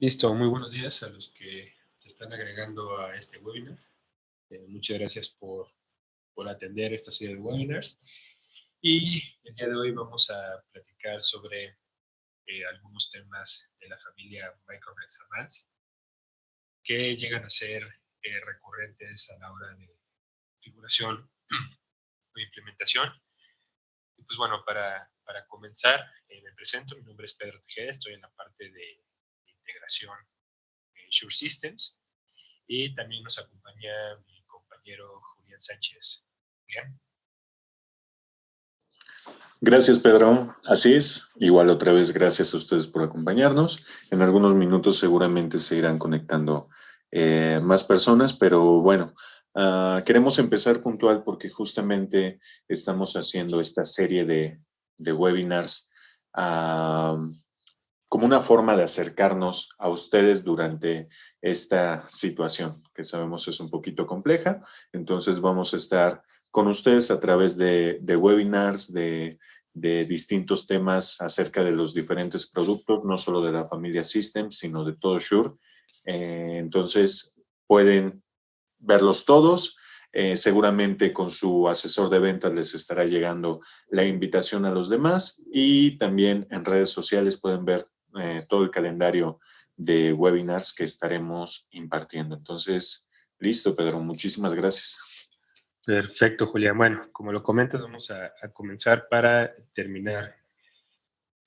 Listo, muy buenos días a los que se están agregando a este webinar. Muchas gracias por atender esta serie de webinars. Y el día de hoy vamos a platicar sobre algunos temas de la familia Microflex Advance que llegan a ser recurrentes a la hora de configuración o implementación. Y pues bueno, para comenzar, me presento. Mi nombre es Pedro Tejeda, estoy en la parte de integración en Sure Systems. Y también nos acompaña mi compañero Julián Sánchez. Julián. Gracias, Pedro. Así es. Igual otra vez, gracias a ustedes por acompañarnos. En algunos minutos seguramente se irán conectando más personas, pero bueno, queremos empezar puntual porque justamente estamos haciendo esta serie de webinars como una forma de acercarnos a ustedes durante esta situación, que sabemos es un poquito compleja. Entonces vamos a estar con ustedes a través de webinars, de distintos temas acerca de los diferentes productos, no solo de la familia Systems, sino de todo Shure. Entonces pueden verlos todos. Seguramente con su asesor de ventas les estará llegando la invitación a los demás y también en redes sociales pueden ver todo el calendario de webinars que estaremos impartiendo. Entonces, listo, Pedro, muchísimas gracias. Perfecto, Julián. Bueno, como lo comentas, vamos a comenzar para terminar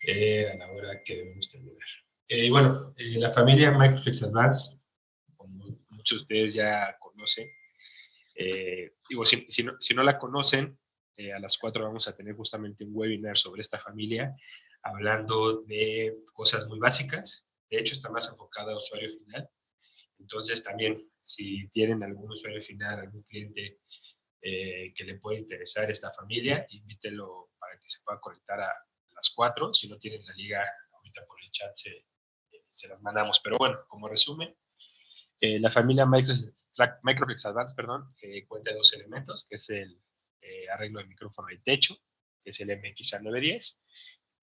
a la hora que debemos terminar. Y bueno, la familia Microflex Advance, como muchos de ustedes ya conocen, digo, si no la conocen, a las 4 vamos a tener justamente un webinar sobre esta familia, hablando de cosas muy básicas. De hecho, está más enfocado a usuario final. Entonces, también, si tienen algún usuario final, algún cliente que le puede interesar esta familia, invítelo para que se pueda conectar a las 4. Si no tienen la liga, ahorita por el chat se las mandamos. Pero bueno, como resumen, la familia Microflex Advance, cuenta de dos elementos, que es el arreglo de micrófono de techo, que es el MXA910,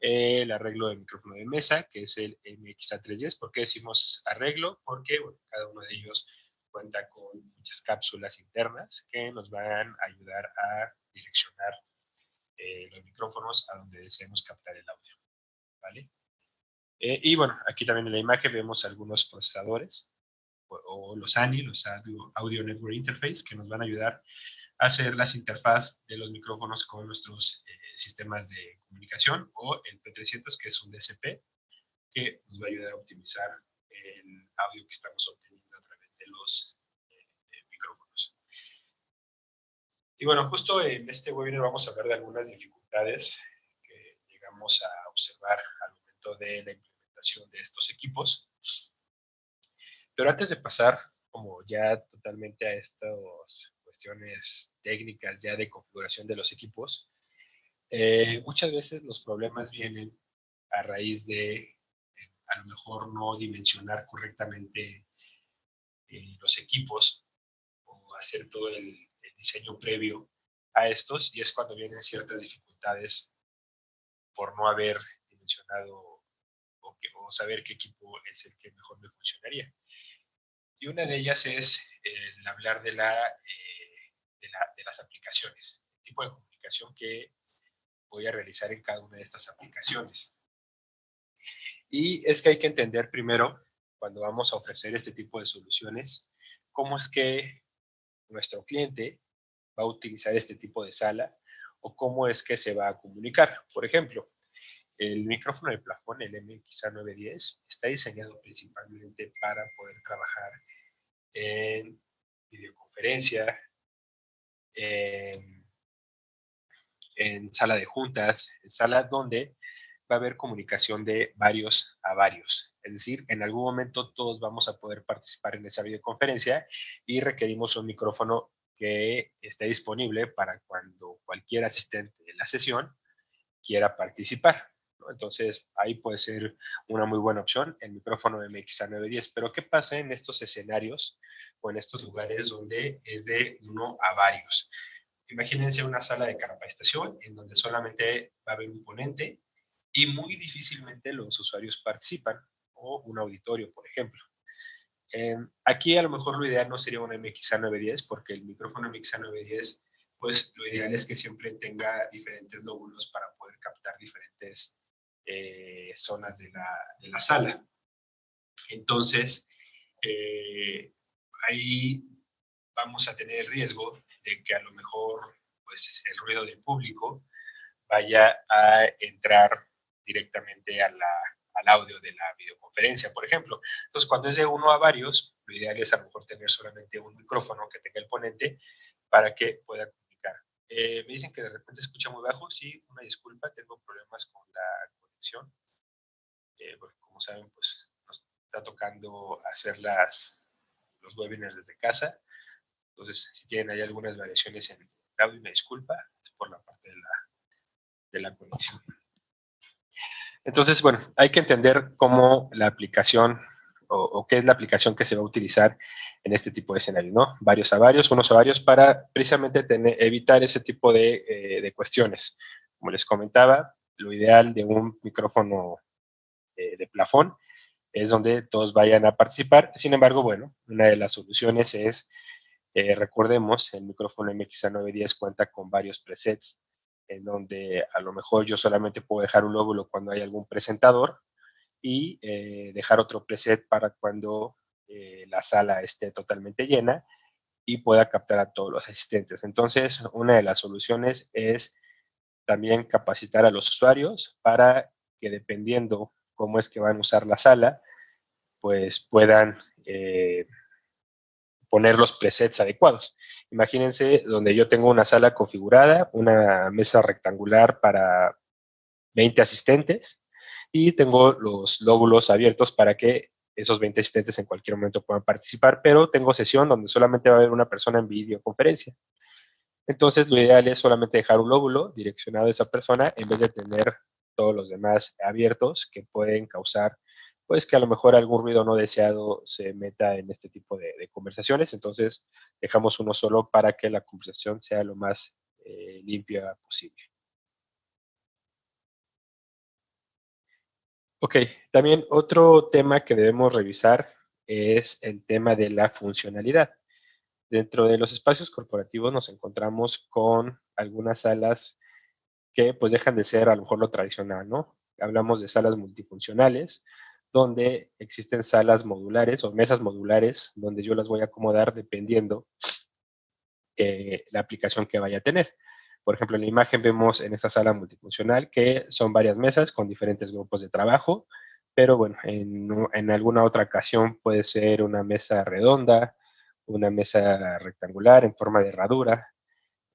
el arreglo de micrófono de mesa, que es el MXA310. ¿Por qué decimos arreglo? Porque bueno, cada uno de ellos cuenta con muchas cápsulas internas que nos van a ayudar a direccionar los micrófonos a donde deseemos captar el audio, ¿vale? Y bueno, aquí también en la imagen vemos algunos procesadores o los ANI, los Audio Network Interface, que nos van a ayudar a hacer las interfaces de los micrófonos con nuestros sistemas de comunicación, o el P300, que es un DSP, que nos va a ayudar a optimizar el audio que estamos obteniendo a través de los micrófonos. Y bueno, justo en este webinar vamos a hablar de algunas dificultades que llegamos a observar al momento de la implementación de estos equipos. Pero antes de pasar como ya totalmente a estas cuestiones técnicas ya de configuración de los equipos, muchas veces los problemas vienen a raíz de a lo mejor no dimensionar correctamente los equipos o hacer todo el diseño previo a estos, y es cuando vienen ciertas dificultades por no haber dimensionado o saber qué equipo es el que mejor me funcionaría. Y una de ellas es el hablar de las aplicaciones, el tipo de comunicación que voy a realizar en cada una de estas aplicaciones. Y es que hay que entender primero, cuando vamos a ofrecer este tipo de soluciones, cómo es que nuestro cliente va a utilizar este tipo de sala o cómo es que se va a comunicar. Por ejemplo, el micrófono de plafón, el MXA910, está diseñado principalmente para poder trabajar en videoconferencia, en, en sala de juntas, en sala donde va a haber comunicación de varios a varios. Es decir, en algún momento todos vamos a poder participar en esa videoconferencia y requerimos un micrófono que esté disponible para cuando cualquier asistente de la sesión quiera participar, ¿no? Entonces, ahí puede ser una muy buena opción el micrófono MXA910. Pero, ¿qué pasa en estos escenarios o en estos lugares donde es de uno a varios? Imagínense una sala de capacitación en donde solamente va a haber un ponente y muy difícilmente los usuarios participan, o un auditorio, por ejemplo. Aquí a lo mejor lo ideal no sería un MXA910 porque el micrófono MXA910, pues lo ideal es que siempre tenga diferentes lóbulos para poder captar diferentes zonas de la sala. Entonces, ahí vamos a tener el riesgo de que a lo mejor pues, el ruido del público vaya a entrar directamente al audio de la videoconferencia, por ejemplo. Entonces, cuando es de uno a varios, lo ideal es a lo mejor tener solamente un micrófono que tenga el ponente para que pueda comunicar. Me dicen que de repente se escucha muy bajo. Sí, una disculpa, tengo problemas con la conexión. Porque como saben, pues nos está tocando hacer los webinars desde casa. Entonces, si tienen ahí algunas variaciones en el audio, me disculpa, es por la parte de la conexión. Entonces, bueno, hay que entender cómo la aplicación o qué es la aplicación que se va a utilizar en este tipo de escenarios, ¿no? Varios a varios, unos a varios, para precisamente evitar ese tipo de cuestiones. Como les comentaba, lo ideal de un micrófono de plafón es donde todos vayan a participar. Sin embargo, bueno, una de las soluciones es, recordemos, el micrófono MXA910 cuenta con varios presets en donde a lo mejor yo solamente puedo dejar un lóbulo cuando hay algún presentador y dejar otro preset para cuando la sala esté totalmente llena y pueda captar a todos los asistentes. Entonces, una de las soluciones es también capacitar a los usuarios para que dependiendo cómo es que van a usar la sala, pues puedan poner los presets adecuados. Imagínense donde yo tengo una sala configurada, una mesa rectangular para 20 asistentes y tengo los lóbulos abiertos para que esos 20 asistentes en cualquier momento puedan participar, pero tengo sesión donde solamente va a haber una persona en videoconferencia. Entonces, lo ideal es solamente dejar un lóbulo direccionado a esa persona en vez de tener todos los demás abiertos que pueden causar, pues, que a lo mejor algún ruido no deseado se meta en este tipo de conversaciones. Entonces, dejamos uno solo para que la conversación sea lo más limpia posible. Ok, también otro tema que debemos revisar es el tema de la funcionalidad. Dentro de los espacios corporativos nos encontramos con algunas salas que pues dejan de ser a lo mejor lo tradicional, ¿no? Hablamos de salas multifuncionales, donde existen salas modulares o mesas modulares, donde yo las voy a acomodar dependiendo la aplicación que vaya a tener. Por ejemplo, en la imagen vemos en esta sala multifuncional que son varias mesas con diferentes grupos de trabajo, pero bueno, en alguna otra ocasión puede ser una mesa redonda, una mesa rectangular en forma de herradura,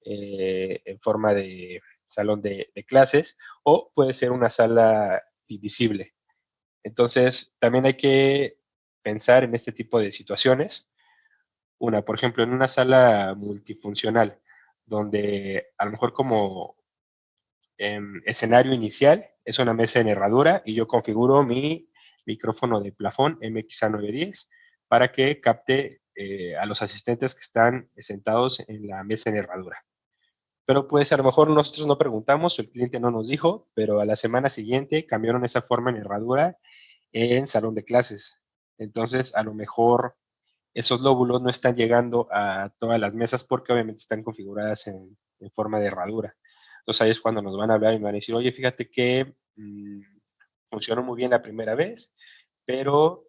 en forma de salón de clases, o puede ser una sala divisible. Entonces, también hay que pensar en este tipo de situaciones. Una, por ejemplo, en una sala multifuncional, donde a lo mejor como escenario inicial es una mesa en herradura y yo configuro mi micrófono de plafón MXA910 para que capte a los asistentes que están sentados en la mesa en herradura. Pero pues a lo mejor nosotros no preguntamos, el cliente no nos dijo, pero a la semana siguiente cambiaron esa forma en herradura en salón de clases. Entonces, a lo mejor esos lóbulos no están llegando a todas las mesas porque obviamente están configuradas en forma de herradura. Entonces ahí es cuando nos van a hablar y me van a decir, oye, fíjate que funcionó muy bien la primera vez, pero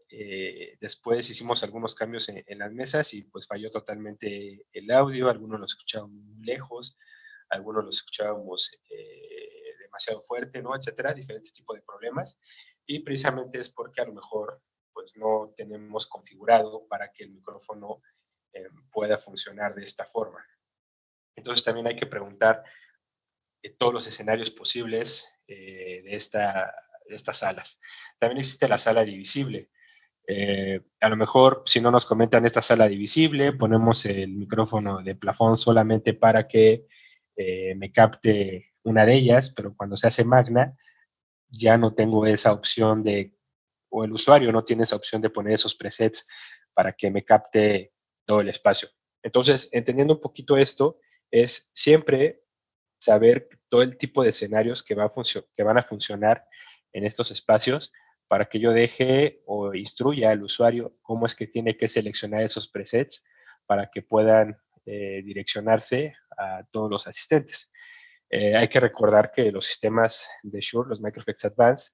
después hicimos algunos cambios en las mesas y pues falló totalmente el audio, algunos lo escuchaban muy lejos, algunos los escuchábamos demasiado fuerte, ¿no? Etcétera, diferentes tipos de problemas. Y precisamente es porque a lo mejor pues no tenemos configurado para que el micrófono pueda funcionar de esta forma. Entonces también hay que preguntar todos los escenarios posibles de estas salas. También existe la sala divisible. A lo mejor, si no nos comentan esta sala divisible, ponemos el micrófono de plafón solamente para que me capte una de ellas, pero cuando se hace magna, ya no tengo esa opción o el usuario no tiene esa opción de poner esos presets para que me capte todo el espacio. Entonces, entendiendo un poquito esto, es siempre saber todo el tipo de escenarios que van a funcionar en estos espacios para que yo deje o instruya al usuario cómo es que tiene que seleccionar esos presets para que puedan direccionarse a todos los asistentes. Hay que recordar que los sistemas de Shure, los Microflex Advanced,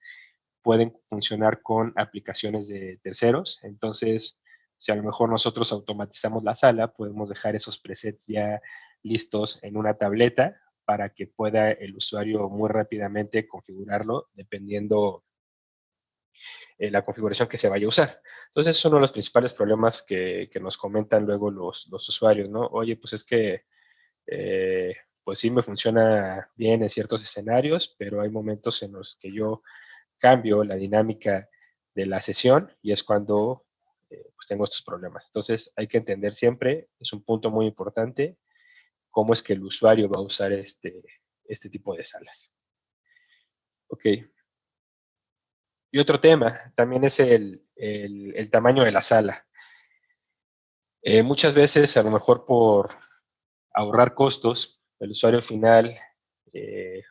pueden funcionar con aplicaciones de terceros. Entonces, si a lo mejor nosotros automatizamos la sala, podemos dejar esos presets ya listos en una tableta para que pueda el usuario muy rápidamente configurarlo dependiendo la configuración que se vaya a usar. Entonces, es uno de los principales problemas que nos comentan luego los usuarios, ¿no? Oye, pues es que pues sí me funciona bien en ciertos escenarios, pero hay momentos en los que yo cambio la dinámica de la sesión y es cuando pues tengo estos problemas. Entonces hay que entender siempre, es un punto muy importante, cómo es que el usuario va a usar este tipo de salas. Ok. Y otro tema también es el tamaño de la sala. Muchas veces, a lo mejor por ahorrar costos, el usuario final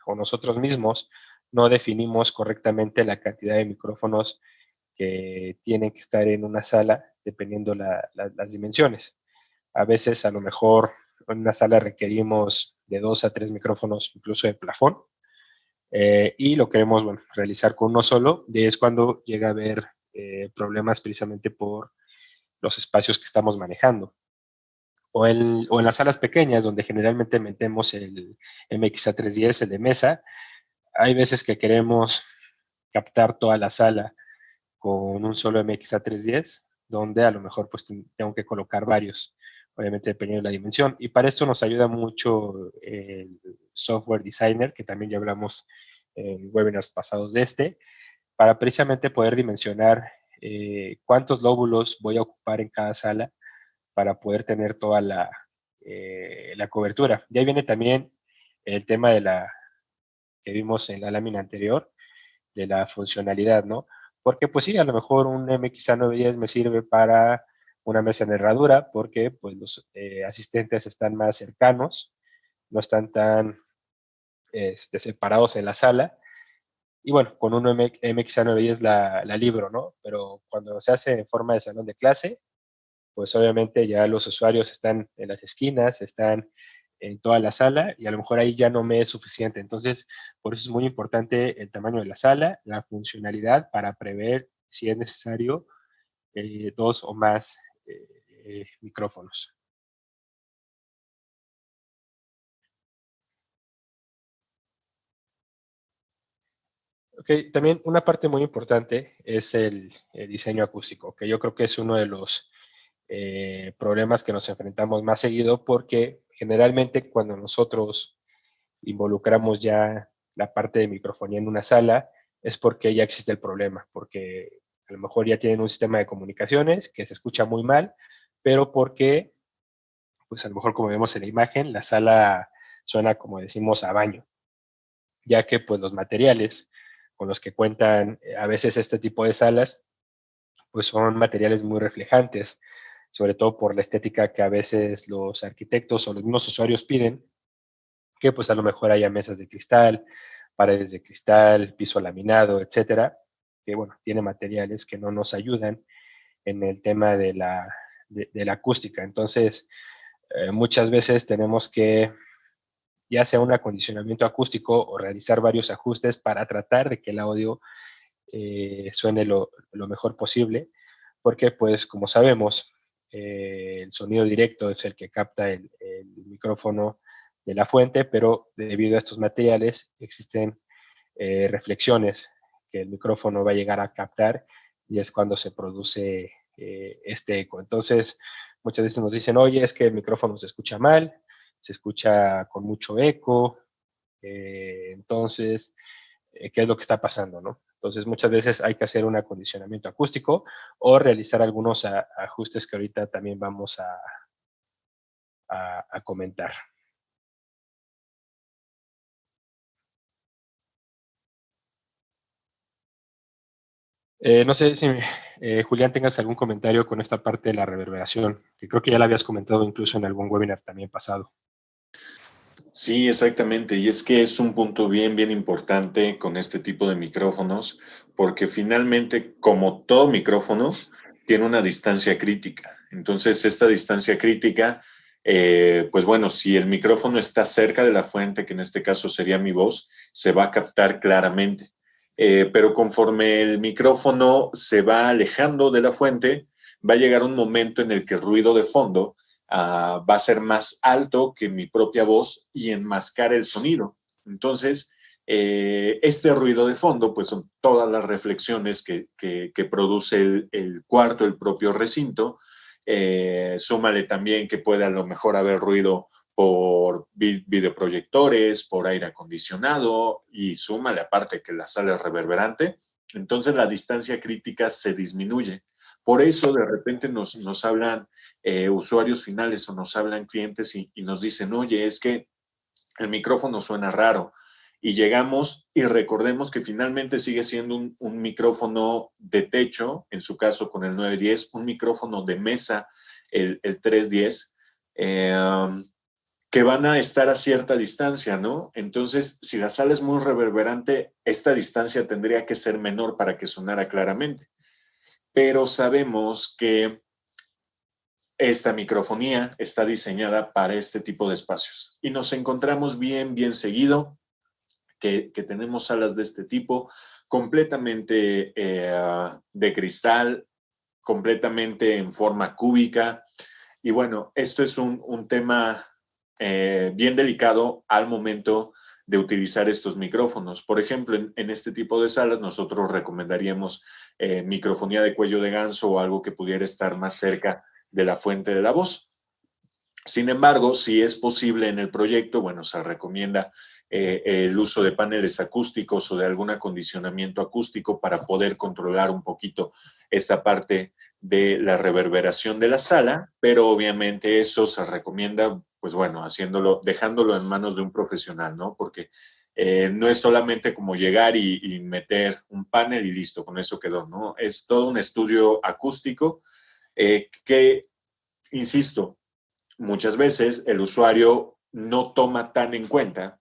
o nosotros mismos no definimos correctamente la cantidad de micrófonos que tienen que estar en una sala dependiendo las dimensiones. A veces, a lo mejor, en una sala requerimos de 2 a 3 micrófonos, incluso de plafón, y lo queremos realizar con uno solo, y es cuando llega a haber problemas precisamente por los espacios que estamos manejando. O en las salas pequeñas, donde generalmente metemos el MXA310, el de mesa, hay veces que queremos captar toda la sala con un solo MXA310, donde a lo mejor pues tengo que colocar varios, obviamente dependiendo de la dimensión. Y para esto nos ayuda mucho el software designer, que también ya hablamos en webinars pasados de para precisamente poder dimensionar cuántos lóbulos voy a ocupar en cada sala para poder tener toda la cobertura. De ahí viene también el tema que vimos en la lámina anterior, de la funcionalidad, ¿no? Porque pues sí, a lo mejor un MXA910 me sirve para una mesa en herradura, porque pues los asistentes están más cercanos, no están tan separados en la sala. Y bueno, con un MXA910 la libro, ¿no? Pero cuando se hace en forma de salón de clase, pues obviamente ya los usuarios están en las esquinas, están en toda la sala y a lo mejor ahí ya no me es suficiente. Entonces, por eso es muy importante el tamaño de la sala, la funcionalidad para prever si es necesario 2 o más micrófonos. Ok, también una parte muy importante es el diseño acústico, que yo creo que es uno de los problemas que nos enfrentamos más seguido porque generalmente cuando nosotros involucramos ya la parte de microfonía en una sala es porque ya existe el problema, porque a lo mejor ya tienen un sistema de comunicaciones que se escucha muy mal, pero porque, pues a lo mejor como vemos en la imagen, la sala suena como decimos a baño, ya que pues los materiales con los que cuentan a veces este tipo de salas, pues son materiales muy reflejantes, sobre todo por la estética que a veces los arquitectos o los mismos usuarios piden, que pues a lo mejor haya mesas de cristal, paredes de cristal, piso laminado, etcétera, que bueno, tiene materiales que no nos ayudan en el tema de la acústica. Entonces, muchas veces tenemos que, ya sea un acondicionamiento acústico o realizar varios ajustes para tratar de que el audio suene lo mejor posible, porque pues como sabemos, el sonido directo es el que capta el micrófono de la fuente, pero debido a estos materiales existen reflexiones que el micrófono va a llegar a captar y es cuando se produce este eco. Entonces, muchas veces nos dicen, oye, es que el micrófono se escucha mal, se escucha con mucho eco, entonces, ¿qué es lo que está pasando, no? Entonces, muchas veces hay que hacer un acondicionamiento acústico o realizar algunos ajustes que ahorita también vamos a comentar. No sé si, Julián, tengas algún comentario con esta parte de la reverberación, que creo que ya la habías comentado incluso en algún webinar también pasado. Sí, exactamente. Y es que es un punto bien importante con este tipo de micrófonos, porque finalmente, como todo micrófono, tiene una distancia crítica. Entonces, esta distancia crítica, pues bueno, si el micrófono está cerca de la fuente, que en este caso sería mi voz, se va a captar claramente. Pero conforme el micrófono se va alejando de la fuente, va a llegar un momento en el que el ruido de fondo va a ser más alto que mi propia voz y enmascar el sonido. Entonces, este ruido de fondo, pues son todas las reflexiones que produce el cuarto, el propio recinto. Súmale también que puede a lo mejor haber ruido por videoproyectores, por aire acondicionado y súmale aparte que la sala es reverberante. Entonces la distancia crítica se disminuye. Por eso de repente nos hablan usuarios finales o nos hablan clientes y nos dicen, oye, es que el micrófono suena raro. Y llegamos y recordemos que finalmente sigue siendo un micrófono de techo, en su caso con el 910, un micrófono de mesa, el 310, que van a estar a cierta distancia, ¿no? Entonces, si la sala es muy reverberante, esta distancia tendría que ser menor para que sonara claramente. Pero sabemos que esta microfonía está diseñada para este tipo de espacios. Y nos encontramos bien seguido que tenemos salas de este tipo completamente de cristal, completamente en forma cúbica. Y bueno, esto es un tema bien delicado al momento de utilizar estos micrófonos. Por ejemplo, en este tipo de salas nosotros recomendaríamos microfonía de cuello de ganso o algo que pudiera estar más cerca de la fuente de la voz. Sin embargo, si es posible en el proyecto, bueno, se recomienda el uso de paneles acústicos o de algún acondicionamiento acústico para poder controlar un poquito esta parte de la reverberación de la sala, pero obviamente eso se recomienda, pues bueno, haciéndolo, dejándolo en manos de un profesional, ¿no? Porque no es solamente como llegar y meter un panel y listo, con eso quedó, ¿no? Es todo un estudio acústico que, insisto, muchas veces el usuario no toma tan en cuenta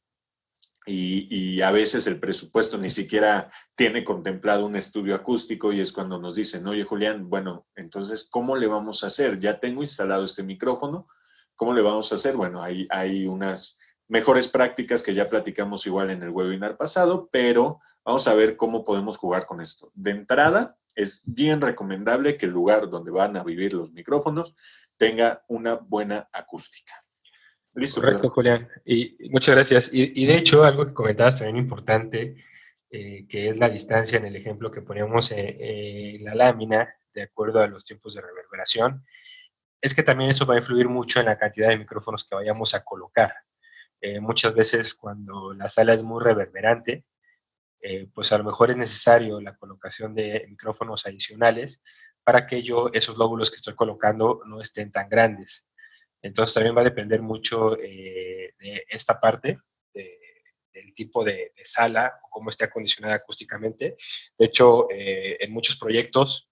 y a veces el presupuesto ni siquiera tiene contemplado un estudio acústico y es cuando nos dicen, oye Julián, bueno, entonces, ¿cómo le vamos a hacer? Ya tengo instalado este micrófono, ¿cómo le vamos a hacer? Bueno, hay unas mejores prácticas que ya platicamos igual en el webinar pasado, pero vamos a ver cómo podemos jugar con esto. De entrada, es bien recomendable que el lugar donde van a vivir los micrófonos tenga una buena acústica. Listo, Correcto, Pedro. Julián. Y muchas gracias. Y de hecho, algo que comentabas también importante, que es la distancia en el ejemplo que poníamos en la lámina, de acuerdo a los tiempos de reverberación, es que también eso va a influir mucho en la cantidad de micrófonos que vayamos a colocar. Muchas veces cuando la sala es muy reverberante, pues a lo mejor es necesario la colocación de micrófonos adicionales para que esos lóbulos que estoy colocando no estén tan grandes. Entonces también va a depender mucho de esta parte, de, del tipo de sala, o cómo esté acondicionada acústicamente. De hecho, en muchos proyectos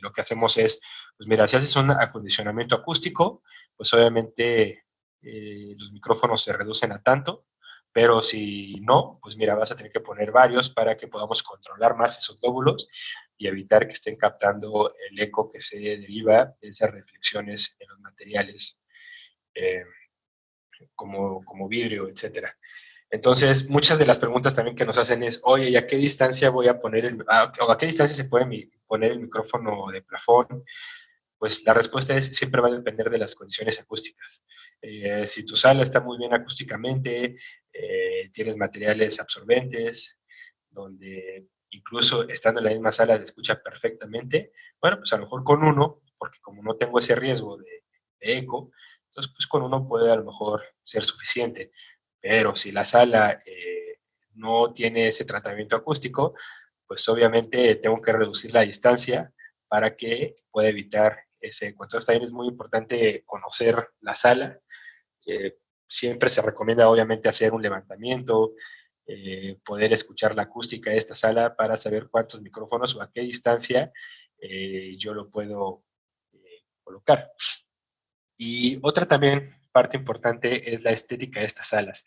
lo que hacemos es, pues mira, si haces un acondicionamiento acústico, pues obviamente los micrófonos se reducen a tanto, pero si no, pues mira, vas a tener que poner varios para que podamos controlar más esos lóbulos y evitar que estén captando el eco que se deriva de esas reflexiones en los materiales eh, como vidrio, etcétera. Entonces, muchas de las preguntas también que nos hacen es, oye, ¿y a qué distancia voy a poner o a qué distancia se puede poner el micrófono de plafón? Pues la respuesta es, siempre va a depender de las condiciones acústicas. Si tu sala está muy bien acústicamente, tienes materiales absorbentes, donde incluso estando en la misma sala se escucha perfectamente, bueno, pues a lo mejor con uno, porque como no tengo ese riesgo de eco, entonces pues con uno puede a lo mejor ser suficiente. Pero si la sala no tiene ese tratamiento acústico, pues obviamente tengo que reducir la distancia para que pueda evitar ese eco. Entonces también es muy importante conocer la sala. Siempre se recomienda obviamente hacer un levantamiento, poder escuchar la acústica de esta sala para saber cuántos micrófonos o a qué distancia yo lo puedo colocar. Y otra también parte importante es la estética de estas salas.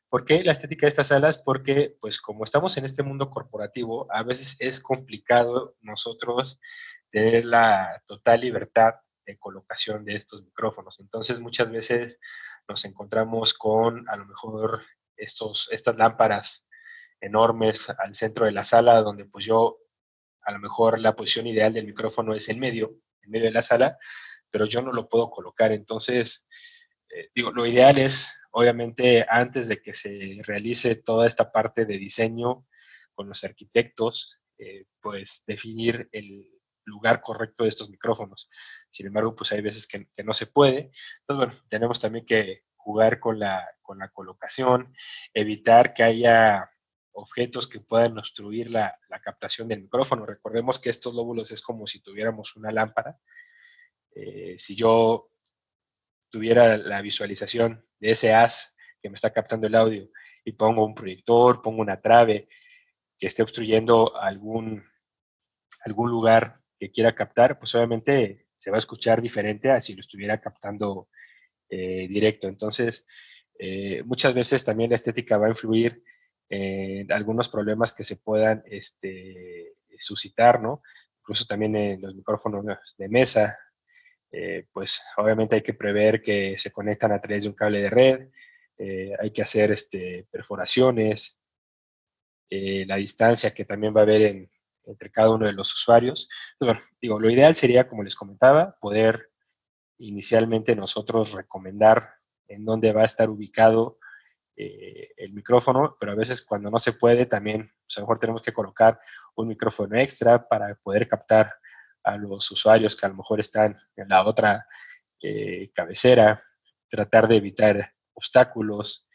¿Por qué la estética de estas salas? Porque, pues, como estamos en este mundo corporativo, a veces es complicado nosotros tener la total libertad de colocación de estos micrófonos. Entonces, muchas veces nos encontramos con, a lo mejor, estas lámparas enormes al centro de la sala, donde pues yo, a lo mejor la posición ideal del micrófono es en medio de la sala, pero yo no lo puedo colocar. Entonces, digo, lo ideal es, obviamente, antes de que se realice toda esta parte de diseño con los arquitectos, pues definir el lugar correcto de estos micrófonos. Sin embargo, pues hay veces que no se puede. Entonces, bueno, tenemos también que jugar con la colocación, evitar que haya objetos que puedan obstruir la captación del micrófono. Recordemos que estos lóbulos es como si tuviéramos una lámpara. Si yo tuviera la visualización de ese haz que me está captando el audio y pongo un proyector, pongo una trave que esté obstruyendo algún lugar que quiera captar, pues obviamente se va a escuchar diferente a si lo estuviera captando directo. Entonces, muchas veces también la estética va a influir en algunos problemas que se puedan suscitar, ¿no? Incluso también en los micrófonos de mesa, pues obviamente hay que prever que se conectan a través de un cable de red, hay que hacer perforaciones, la distancia que también va a haber entre cada uno de los usuarios. Entonces, bueno, digo, lo ideal sería, como les comentaba, poder inicialmente nosotros recomendar en dónde va a estar ubicado el micrófono, pero a veces cuando no se puede también, pues a lo mejor tenemos que colocar un micrófono extra para poder captar a los usuarios que a lo mejor están en la otra cabecera, tratar de evitar obstáculos,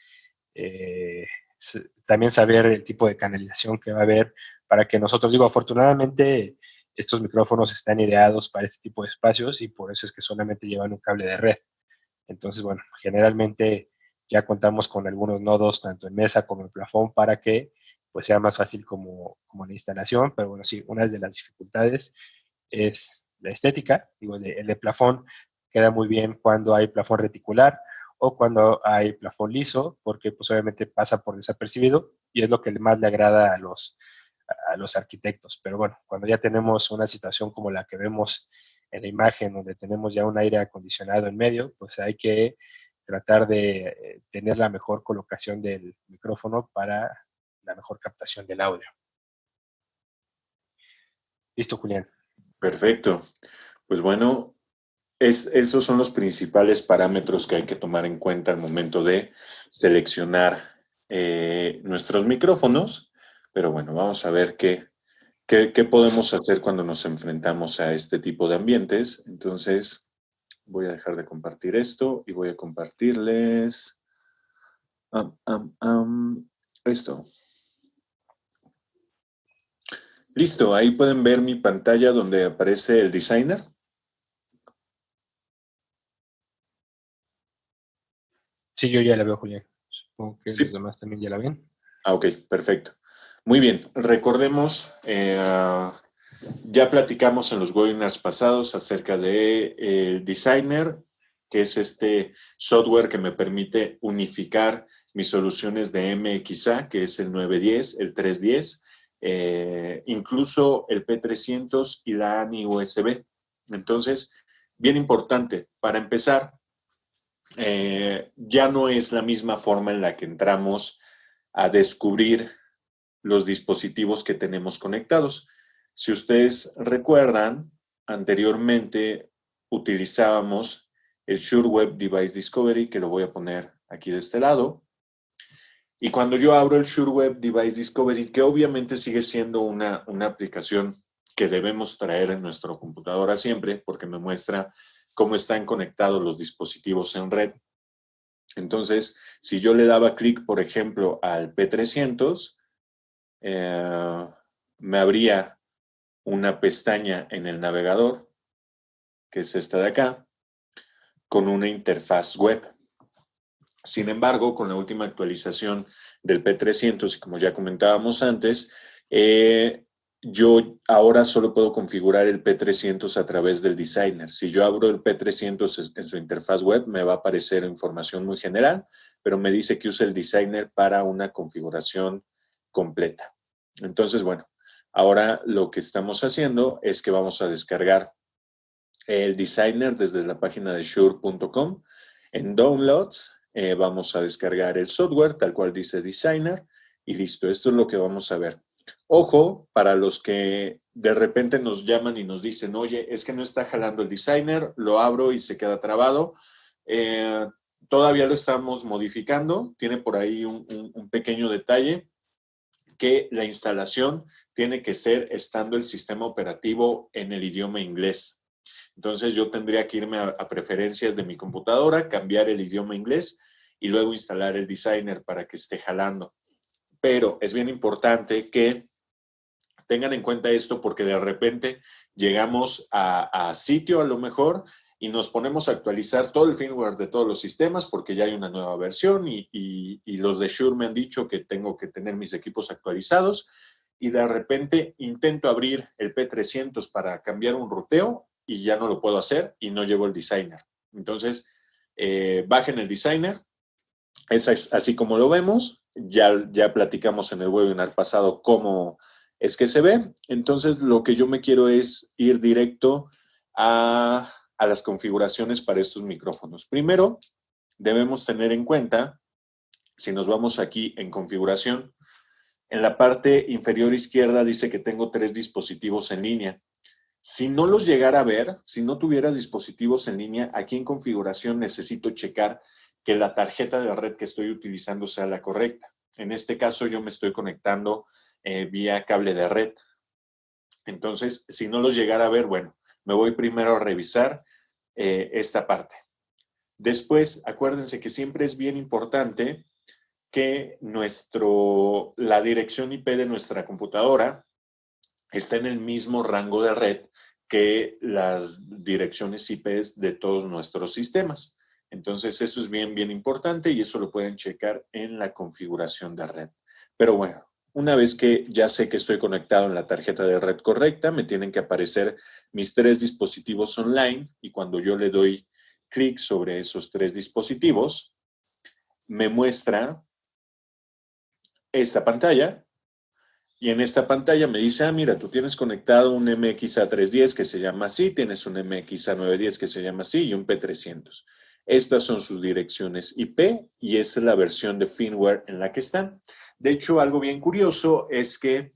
también saber el tipo de canalización que va a haber para que nosotros, digo, afortunadamente estos micrófonos están ideados para este tipo de espacios y por eso es que solamente llevan un cable de red. Entonces, bueno, generalmente ya contamos con algunos nodos tanto en mesa como en plafón para que pues sea más fácil como la instalación, pero bueno, sí, una de las dificultades es la estética. Digo, el de plafón queda muy bien cuando hay plafón reticular o cuando hay plafón liso, porque pues obviamente pasa por desapercibido y es lo que más le agrada a los arquitectos. Pero bueno, cuando ya tenemos una situación como la que vemos en la imagen, donde tenemos ya un aire acondicionado en medio, pues hay que tratar de tener la mejor colocación del micrófono para la mejor captación del audio. Listo, Julián. Perfecto. Pues bueno, esos son los principales parámetros que hay que tomar en cuenta al momento de seleccionar nuestros micrófonos. Pero bueno, vamos a ver qué podemos hacer cuando nos enfrentamos a este tipo de ambientes. Entonces, voy a dejar de compartir esto y voy a compartirles esto. Listo, ahí pueden ver mi pantalla donde aparece el designer. Sí, yo ya la veo, Julián. Supongo que Sí. los demás también ya la ven. Ok, perfecto. Muy bien, recordemos, ya platicamos en los webinars pasados acerca de el Designer, que es este software que me permite unificar mis soluciones de MXA, que es el 910, el 310, incluso el P300 y la ANI USB. Entonces, bien importante, para empezar, ya no es la misma forma en la que entramos a descubrir los dispositivos que tenemos conectados. Si ustedes recuerdan, anteriormente utilizábamos el SureWeb Device Discovery, que lo voy a poner aquí de este lado. Y cuando yo abro el SureWeb Device Discovery, que obviamente sigue siendo una aplicación que debemos traer en nuestra computadora siempre, porque me muestra cómo están conectados los dispositivos en red. Entonces, si yo le daba clic, por ejemplo, al P300, me abría una pestaña en el navegador, que es esta de acá, con una interfaz web. Sin embargo, con la última actualización del P300, y como ya comentábamos antes, yo ahora solo puedo configurar el P300 a través del designer. Si yo abro el P300 en su interfaz web, me va a aparecer información muy general, pero me dice que use el designer para una configuración completa. Entonces, bueno, ahora lo que estamos haciendo es que vamos a descargar el designer desde la página de shure.com. En Downloads vamos a descargar el software, tal cual dice designer, y listo. Esto es lo que vamos a ver. Ojo, para los que de repente nos llaman y nos dicen, oye, es que no está jalando el designer, lo abro y se queda trabado. Todavía lo estamos modificando. Tiene por ahí un pequeño detalle, que la instalación tiene que ser estando el sistema operativo en el idioma inglés. Entonces yo tendría que irme a preferencias de mi computadora, cambiar el idioma inglés y luego instalar el designer para que esté jalando. Pero es bien importante que tengan en cuenta esto, porque de repente llegamos a sitio a lo mejor y nos ponemos a actualizar todo el firmware de todos los sistemas porque ya hay una nueva versión y los de Shure me han dicho que tengo que tener mis equipos actualizados, y de repente intento abrir el P300 para cambiar un ruteo y ya no lo puedo hacer y no llevo el designer. Entonces, bajen el designer. Es así como lo vemos. Ya platicamos en el webinar pasado cómo es que se ve. Entonces, lo que yo me quiero es ir directo a las configuraciones para estos micrófonos. Primero, debemos tener en cuenta, si nos vamos aquí en configuración, en la parte inferior izquierda dice que tengo 3 dispositivos en línea. Si no los llegara a ver, si no tuviera dispositivos en línea, aquí en configuración necesito checar que la tarjeta de red que estoy utilizando sea la correcta. En este caso yo me estoy conectando vía cable de red. Entonces, si no los llegara a ver, bueno, me voy primero a revisar esta parte. Después, acuérdense que siempre es bien importante que la dirección IP de nuestra computadora está en el mismo rango de red que las direcciones IP de todos nuestros sistemas. Entonces, eso es bien, bien importante y eso lo pueden checar en la configuración de red. Pero bueno, una vez que ya sé que estoy conectado en la tarjeta de red correcta, me tienen que aparecer mis 3 dispositivos online, y cuando yo le doy clic sobre esos 3 dispositivos, me muestra esta pantalla. Y en esta pantalla me dice, mira, tú tienes conectado un MXA310 que se llama así, tienes un MXA910 que se llama así y un P300. Estas son sus direcciones IP y esta es la versión de firmware en la que están. De hecho, algo bien curioso es que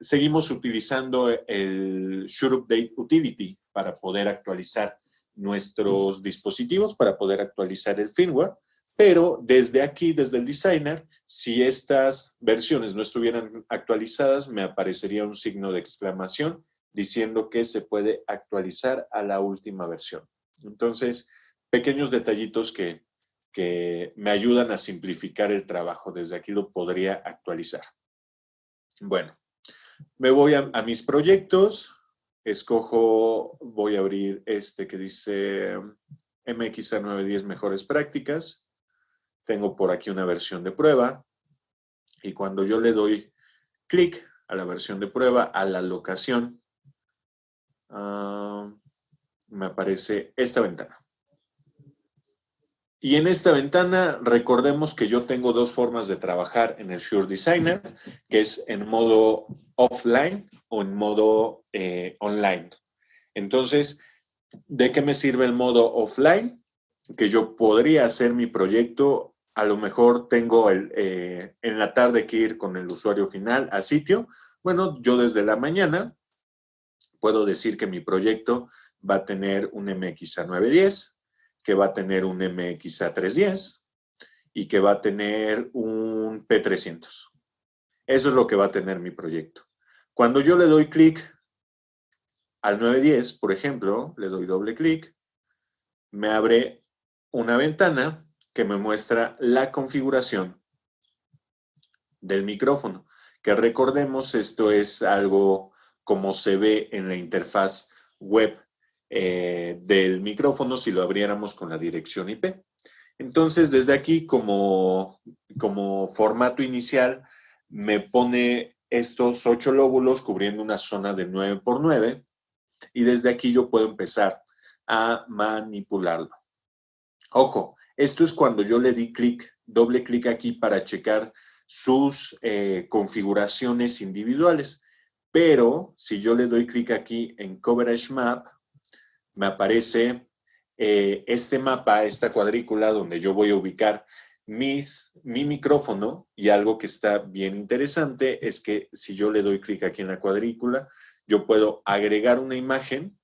seguimos utilizando el Shure Update Utility para poder actualizar nuestros dispositivos, para poder actualizar el firmware. Pero desde aquí, desde el designer, si estas versiones no estuvieran actualizadas, me aparecería un signo de exclamación diciendo que se puede actualizar a la última versión. Entonces, pequeños detallitos que me ayudan a simplificar el trabajo. Desde aquí lo podría actualizar. Bueno, me voy a mis proyectos, escojo, voy a abrir este que dice MXA910 Mejores Prácticas. Tengo por aquí una versión de prueba y cuando yo le doy clic a la versión de prueba, a la locación, me aparece esta ventana. Y en esta ventana, recordemos que yo tengo 2 formas de trabajar en el Shure Designer, que es en modo offline o en modo online. Entonces, ¿de qué me sirve el modo offline? Que yo podría hacer mi proyecto, a lo mejor tengo en la tarde que ir con el usuario final a sitio. Bueno, yo desde la mañana puedo decir que mi proyecto va a tener un MXA910, que va a tener un MXA310 y que va a tener un P300. Eso es lo que va a tener mi proyecto. Cuando yo le doy clic al 910, por ejemplo, le doy doble clic, me abre una ventana que me muestra la configuración del micrófono. Que recordemos, esto es algo como se ve en la interfaz web del micrófono si lo abriéramos con la dirección IP. Entonces, desde aquí, como formato inicial, me pone estos 8 lóbulos cubriendo una zona de 9 por 9 y desde aquí yo puedo empezar a manipularlo. Ojo, esto es cuando yo le di clic, doble clic aquí para checar sus configuraciones individuales. Pero si yo le doy clic aquí en Coverage Map, me aparece este mapa, esta cuadrícula donde yo voy a ubicar mi micrófono, y algo que está bien interesante es que si yo le doy clic aquí en la cuadrícula, yo puedo agregar una imagen.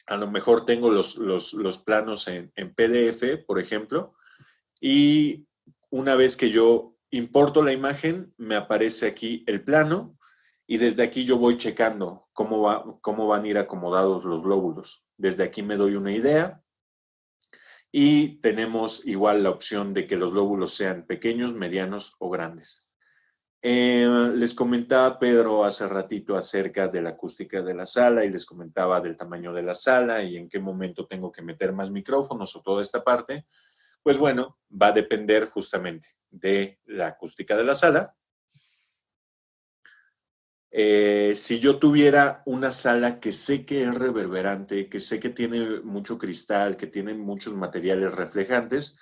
A lo mejor tengo los planos en PDF, por ejemplo, y una vez que yo importo la imagen, me aparece aquí el plano y desde aquí yo voy checando cómo van a ir acomodados los lóbulos. Desde aquí me doy una idea y tenemos igual la opción de que los lóbulos sean pequeños, medianos o grandes. Les comentaba Pedro hace ratito acerca de la acústica de la sala y les comentaba del tamaño de la sala y en qué momento tengo que meter más micrófonos o toda esta parte. Pues bueno, va a depender justamente de la acústica de la sala. Si yo tuviera una sala que sé que es reverberante, que sé que tiene mucho cristal, que tiene muchos materiales reflejantes,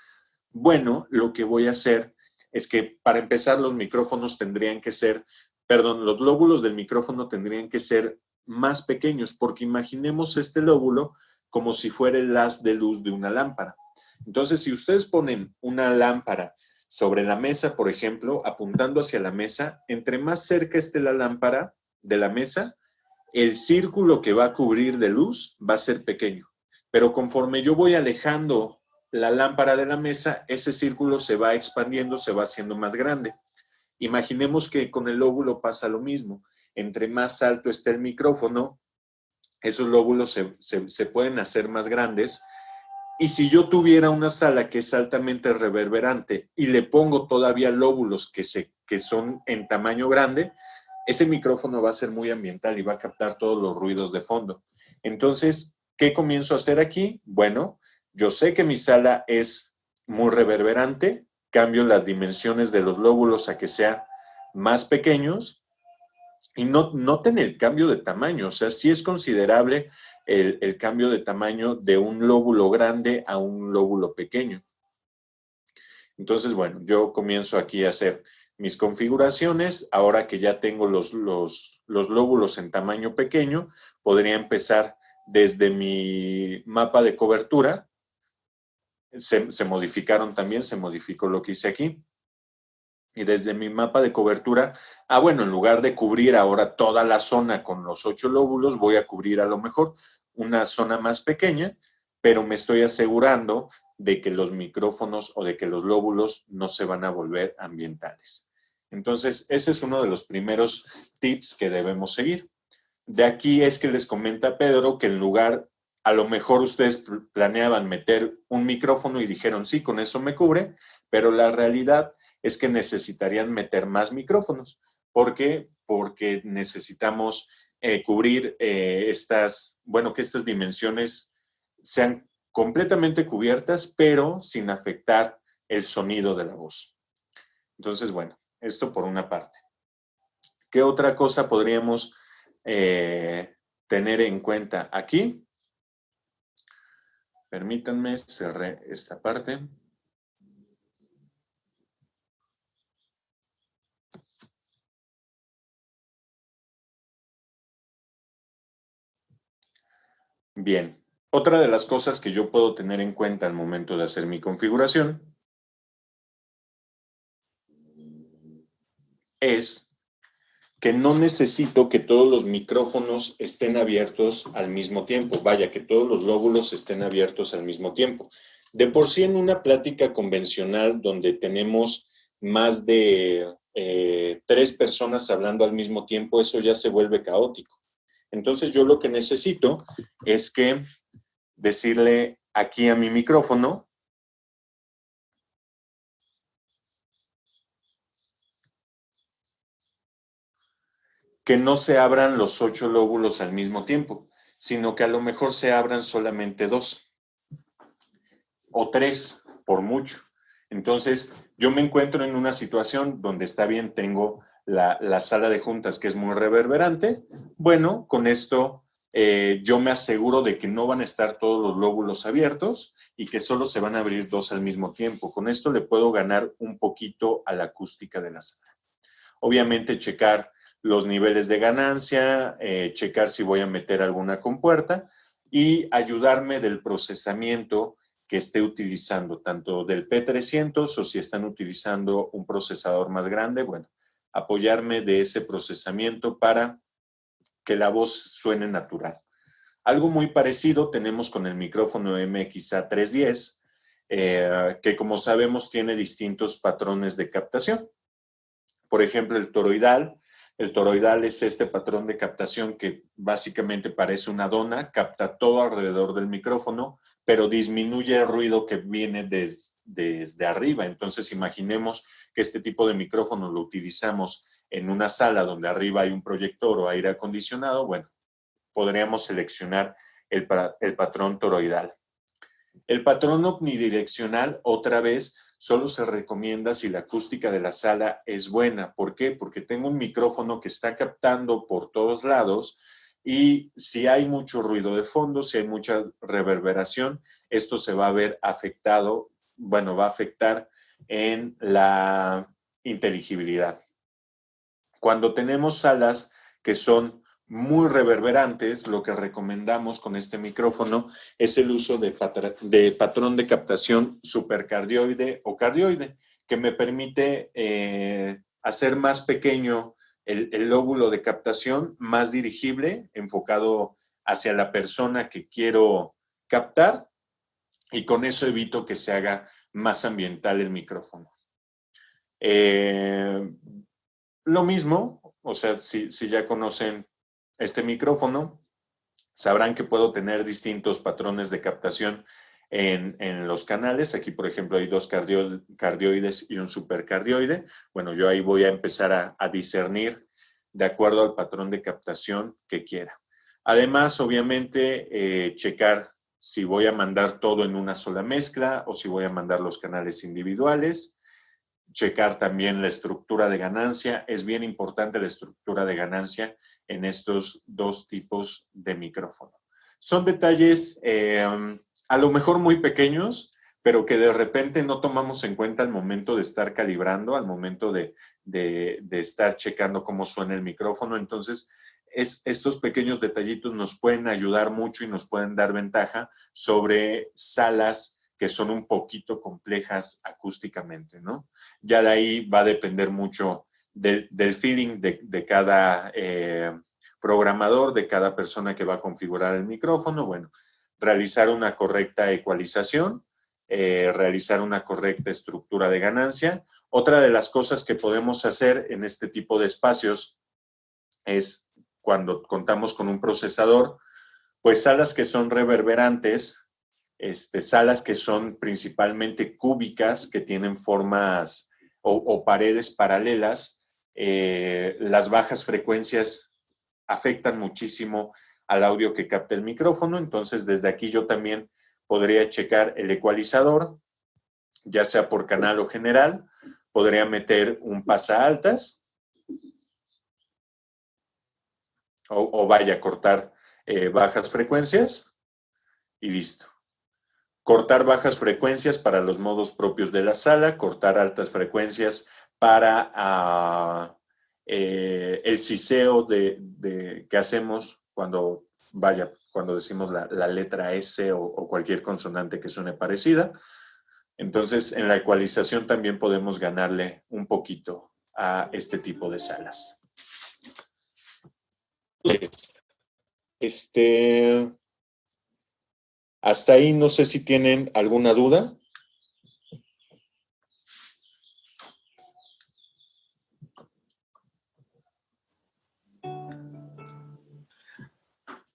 bueno, lo que voy a hacer es que para empezar los micrófonos tendrían que ser, los lóbulos del micrófono tendrían que ser más pequeños, porque imaginemos este lóbulo como si fuera el haz de luz de una lámpara. Entonces, si ustedes ponen una lámpara sobre la mesa, por ejemplo, apuntando hacia la mesa, entre más cerca esté la lámpara de la mesa, el círculo que va a cubrir de luz va a ser pequeño. Pero conforme yo voy alejando la lámpara de la mesa, ese círculo se va expandiendo, se va haciendo más grande. Imaginemos que con el lóbulo pasa lo mismo. Entre más alto esté el micrófono, esos lóbulos se pueden hacer más grandes. Y si yo tuviera una sala que es altamente reverberante y le pongo todavía lóbulos que son en tamaño grande, ese micrófono va a ser muy ambiental y va a captar todos los ruidos de fondo. Entonces, ¿qué comienzo a hacer aquí? Bueno, yo sé que mi sala es muy reverberante, cambio las dimensiones de los lóbulos a que sean más pequeños y noten el cambio de tamaño, o sea, sí es considerable el cambio de tamaño de un lóbulo grande a un lóbulo pequeño. Entonces, bueno, yo comienzo aquí a hacer mis configuraciones. Ahora que ya tengo los lóbulos en tamaño pequeño, podría empezar desde mi mapa de cobertura. Se modificaron también, se modificó lo que hice aquí. Y desde mi mapa de cobertura, bueno, en lugar de cubrir ahora toda la zona con los 8 lóbulos, voy a cubrir a lo mejor una zona más pequeña, pero me estoy asegurando de que los micrófonos o de que los lóbulos no se van a volver ambientales. Entonces, ese es uno de los primeros tips que debemos seguir. De aquí es que les comenta Pedro que en lugar, a lo mejor ustedes planeaban meter un micrófono y dijeron, sí, con eso me cubre, pero la realidad es que necesitarían meter más micrófonos. ¿Por qué? Porque necesitamos cubrir que estas dimensiones sean completamente cubiertas, pero sin afectar el sonido de la voz. Entonces, bueno, esto por una parte. ¿Qué otra cosa podríamos tener en cuenta aquí? Permítanme, cerré esta parte. Bien, otra de las cosas que yo puedo tener en cuenta al momento de hacer mi configuración es que no necesito que todos los micrófonos estén abiertos al mismo tiempo. Vaya, que todos los lóbulos estén abiertos al mismo tiempo. De por sí en una plática convencional donde tenemos más de 3 personas hablando al mismo tiempo, eso ya se vuelve caótico. Entonces yo lo que necesito es que decirle aquí a mi micrófono que no se abran los 8 lóbulos al mismo tiempo, sino que a lo mejor se abran solamente 2 o 3 por mucho. Entonces, yo me encuentro en una situación donde está bien, tengo la sala de juntas, que es muy reverberante, bueno, con esto yo me aseguro de que no van a estar todos los lóbulos abiertos y que solo se van a abrir 2 al mismo tiempo. Con esto le puedo ganar un poquito a la acústica de la sala. Obviamente checar los niveles de ganancia, checar si voy a meter alguna compuerta y ayudarme del procesamiento que esté utilizando, tanto del P300 o si están utilizando un procesador más grande, bueno, apoyarme de ese procesamiento para que la voz suene natural. Algo muy parecido tenemos con el micrófono MXA310, que como sabemos tiene distintos patrones de captación. Por ejemplo, el toroidal. El toroidal es este patrón de captación que básicamente parece una dona, capta todo alrededor del micrófono, pero disminuye el ruido que viene desde arriba. Entonces, imaginemos que este tipo de micrófono lo utilizamos en una sala donde arriba hay un proyector o aire acondicionado. Bueno, podríamos seleccionar el patrón toroidal. El patrón omnidireccional, otra vez, solo se recomienda si la acústica de la sala es buena. ¿Por qué? Porque tengo un micrófono que está captando por todos lados y si hay mucho ruido de fondo, si hay mucha reverberación, esto se va a ver afectado, bueno, va a afectar en la inteligibilidad. Cuando tenemos salas que son muy reverberantes, lo que recomendamos con este micrófono es el uso de patrón de captación supercardioide o cardioide, que me permite hacer más pequeño el lóbulo de captación, más dirigible, enfocado hacia la persona que quiero captar, y con eso evito que se haga más ambiental el micrófono. Lo mismo, o sea, si ya conocen este micrófono, sabrán que puedo tener distintos patrones de captación en los canales. Aquí, por ejemplo, hay 2 cardioides y un supercardioide. Bueno, yo ahí voy a empezar a discernir de acuerdo al patrón de captación que quiera. Además, obviamente, checar si voy a mandar todo en una sola mezcla o si voy a mandar los canales individuales. Checar también la estructura de ganancia. Es bien importante la estructura de ganancia en estos 2 tipos de micrófono. Son detalles a lo mejor muy pequeños, pero que de repente no tomamos en cuenta al momento de estar calibrando, al momento de estar checando cómo suena el micrófono. Entonces, estos pequeños detallitos nos pueden ayudar mucho y nos pueden dar ventaja sobre salas que son un poquito complejas acústicamente, ¿no? Ya de ahí va a depender mucho del feeling de cada programador, de cada persona que va a configurar el micrófono. Bueno, realizar una correcta ecualización, realizar una correcta estructura de ganancia. Otra de las cosas que podemos hacer en este tipo de espacios es cuando contamos con un procesador, pues salas que son reverberantes, salas que son principalmente cúbicas, que tienen formas o paredes paralelas, las bajas frecuencias afectan muchísimo al audio que capta el micrófono. Entonces, desde aquí yo también podría checar el ecualizador, ya sea por canal o general. Podría meter un pasaaltas o vaya, cortar bajas frecuencias y listo. Cortar bajas frecuencias para los modos propios de la sala, cortar altas frecuencias para el siseo que hacemos cuando decimos la letra S o cualquier consonante que suene parecida. Entonces, en la ecualización también podemos ganarle un poquito a este tipo de salas. Hasta ahí no sé si tienen alguna duda.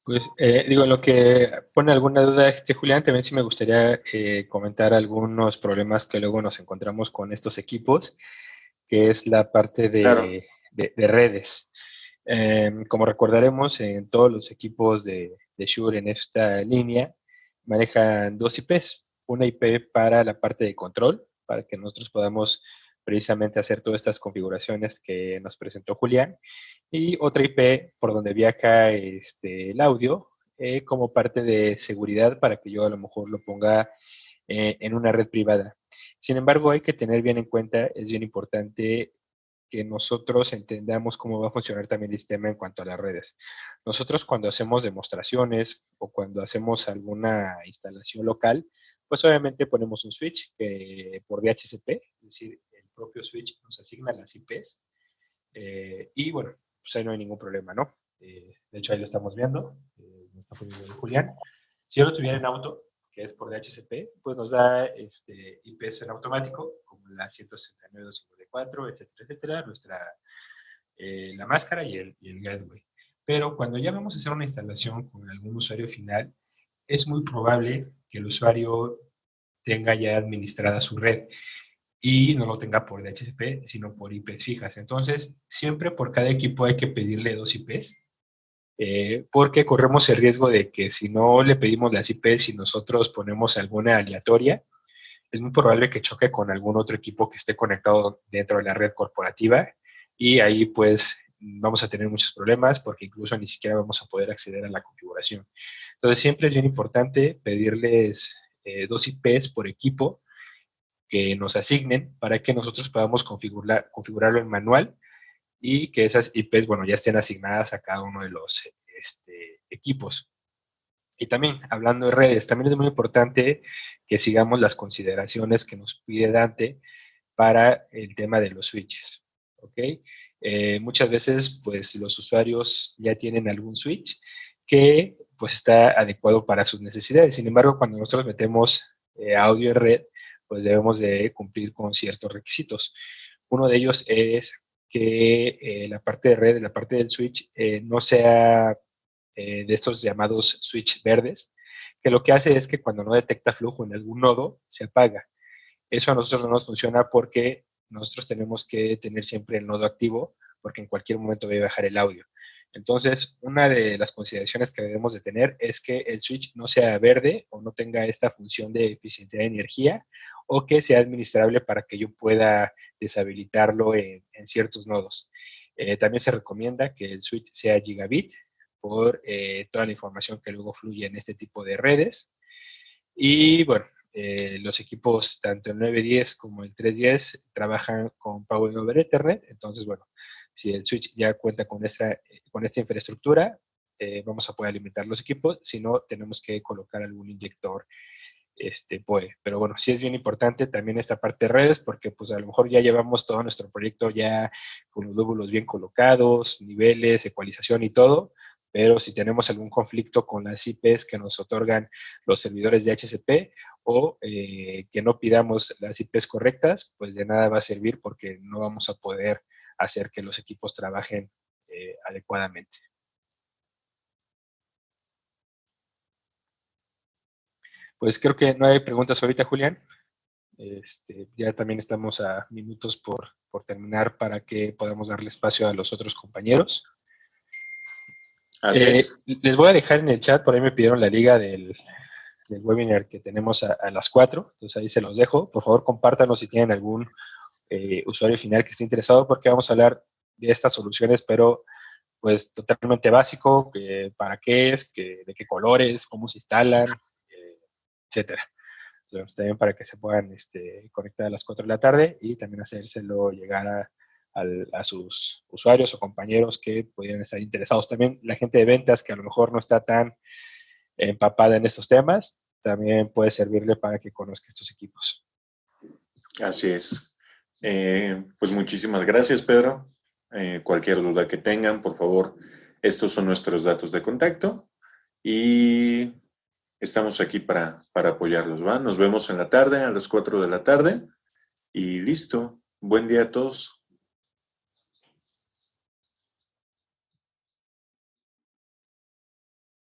Pues digo, en lo que pone alguna duda Julián, también sí me gustaría comentar algunos problemas que luego nos encontramos con estos equipos, que es la parte Claro. de redes. Como recordaremos, en todos los equipos de Shure en esta línea manejan 2 IPs. Una IP para la parte de control, para que nosotros podamos precisamente hacer todas estas configuraciones que nos presentó Julián, y otra IP por donde viaja el audio como parte de seguridad para que yo a lo mejor lo ponga en una red privada. Sin embargo, hay que tener bien en cuenta, es bien importante que nosotros entendamos cómo va a funcionar también el sistema en cuanto a las redes. Nosotros cuando hacemos demostraciones o cuando hacemos alguna instalación local, pues obviamente ponemos un switch que por DHCP, es decir, el propio switch nos asigna las IPs y bueno, pues ahí no hay ningún problema, ¿no? De hecho, ahí lo estamos viendo, me está poniendo ahí Julián. Si yo lo tuviera en auto, que es por DHCP, pues nos da IPs en automático, como la 169.254, etcétera, etcétera, la máscara y el gateway. Pero cuando ya vamos a hacer una instalación con algún usuario final, es muy probable que el usuario tenga ya administrada su red y no lo tenga por DHCP, sino por IPs fijas. Entonces, siempre por cada equipo hay que pedirle 2 IPs, porque corremos el riesgo de que si no le pedimos las IPs y nosotros ponemos alguna aleatoria, es muy probable que choque con algún otro equipo que esté conectado dentro de la red corporativa y ahí pues vamos a tener muchos problemas porque incluso ni siquiera vamos a poder acceder a la configuración. Entonces siempre es bien importante pedirles 2 IPs por equipo que nos asignen para que nosotros podamos configurarlo en manual y que esas IPs, bueno, ya estén asignadas a cada uno de los equipos. Y también, hablando de redes, también es muy importante que sigamos las consideraciones que nos pide Dante para el tema de los switches, ¿ok? Muchas veces, pues, los usuarios ya tienen algún switch que, pues, está adecuado para sus necesidades. Sin embargo, cuando nosotros metemos audio en red, pues debemos de cumplir con ciertos requisitos. Uno de ellos es que la parte de red, la parte del switch, no sea de estos llamados switch verdes, que lo que hace es que cuando no detecta flujo en algún nodo, se apaga. Eso a nosotros no nos funciona porque nosotros tenemos que tener siempre el nodo activo, porque en cualquier momento va a bajar el audio. Entonces, una de las consideraciones que debemos de tener es que el switch no sea verde o no tenga esta función de eficiencia de energía o que sea administrable para que yo pueda deshabilitarlo en ciertos nodos. También se recomienda que el switch sea gigabit por toda la información que luego fluye en este tipo de redes. Y bueno, los equipos, tanto el 910 como el 310, trabajan con Power over Ethernet. Entonces, bueno, si el switch ya cuenta con esta infraestructura, vamos a poder alimentar los equipos. Si no, tenemos que colocar algún inyector PoE. Pero bueno, sí es bien importante también esta parte de redes, porque pues a lo mejor ya llevamos todo nuestro proyecto ya con los lóbulos bien colocados, niveles, ecualización y todo, pero si tenemos algún conflicto con las IPs que nos otorgan los servidores de HCP o que no pidamos las IPs correctas, pues de nada va a servir porque no vamos a poder hacer que los equipos trabajen adecuadamente. Pues creo que no hay preguntas ahorita, Julián. Ya también estamos a minutos por terminar para que podamos darle espacio a los otros compañeros. Así es. Les voy a dejar en el chat, por ahí me pidieron la liga del webinar que tenemos a las 4, entonces ahí se los dejo. Por favor, compártanos si tienen algún usuario final que esté interesado, porque vamos a hablar de estas soluciones, pero pues totalmente básico, para qué es, de qué colores, cómo se instalan, etcétera. Entonces, también para que se puedan conectar a las 4 de la tarde y también hacérselo llegar a sus usuarios o compañeros que pudieran estar interesados. También la gente de ventas que a lo mejor no está tan empapada en estos temas, también puede servirle para que conozca estos equipos. Así es. Pues muchísimas gracias, Pedro. Cualquier duda que tengan, por favor, estos son nuestros datos de contacto y estamos aquí para apoyarlos, ¿va? Nos vemos en la tarde, a las 4 de la tarde y listo. Buen día a todos.